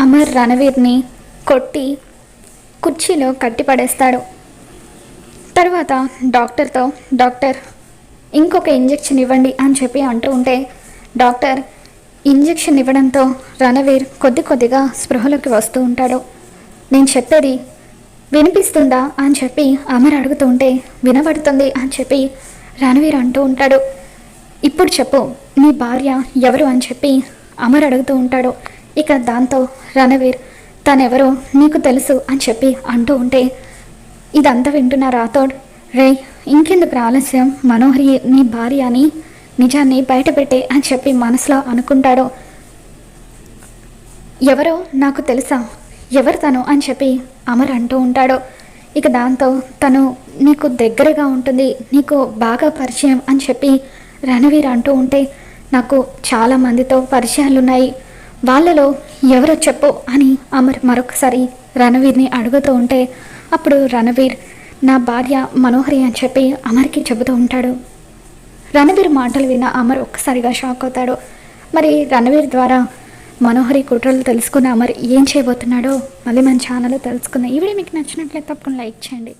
అమర్ రణవీర్ని కొట్టి కుర్చీలో కట్టిపడేస్తాడు. తర్వాత డాక్టర్తో, డాక్టర్ ఇంకొక ఇంజెక్షన్ ఇవ్వండి అని చెప్పి అంటూ ఉంటే డాక్టర్ ఇంజెక్షన్ ఇవ్వడంతో రణవీర్ కొద్దిగా స్పృహలోకి వస్తూ ఉంటాడు. నేను చెప్పేది వినిపిస్తుందా అని చెప్పి అమర్ అడుగుతూ ఉంటే వినబడుతుంది అని చెప్పి రణవీర్ అంటూ ఉంటాడు. ఇప్పుడు చెప్పు, నీ భార్య ఎవరు అని చెప్పి అమర్ అడుగుతూ ఉంటాడు. ఇక దాంతో రణవీర్ తనెవరో నీకు తెలుసు అని చెప్పి అంటూ ఉంటే ఇదంతా వింటున్న రాథోడ్, రే ఇంకెందుకు ఆలస్యం, మనోహరి నీ భార్య అని నిజాన్ని బయటపెట్టే అని చెప్పి మనసులో అనుకుంటాడు. ఎవరో నాకు తెలుసా, ఎవరు తను అని చెప్పి అమర్ అంటూ ఉంటాడు. ఇక దాంతో తను నీకు దగ్గరగా ఉంటుంది, నీకు బాగా పరిచయం అని చెప్పి రణవీర్ అంటూ ఉంటే నాకు చాలామందితో పరిచయాలున్నాయి, వాళ్ళలో ఎవరో చెప్పు అని అమర్ మరొకసారి రణవీర్ని అడుగుతూ ఉంటే అప్పుడు రణవీర్ నా భార్య మనోహరి అని చెప్పి అమర్కి చెబుతూ ఉంటాడు. రణవీర్ మాటలు విన్న అమర్ ఒక్కసారిగా షాక్ అవుతాడు. మరి రణవీర్ ద్వారా మనోహరి కుట్రలు తెలుసుకున్న అమర్ ఏం చేయబోతున్నాడో మళ్ళీ మన ఛానల్లో తెలుసుకుందాం. ఈ వీడియో మీకు నచ్చినట్లయితే తప్పకుండా లైక్ చేయండి.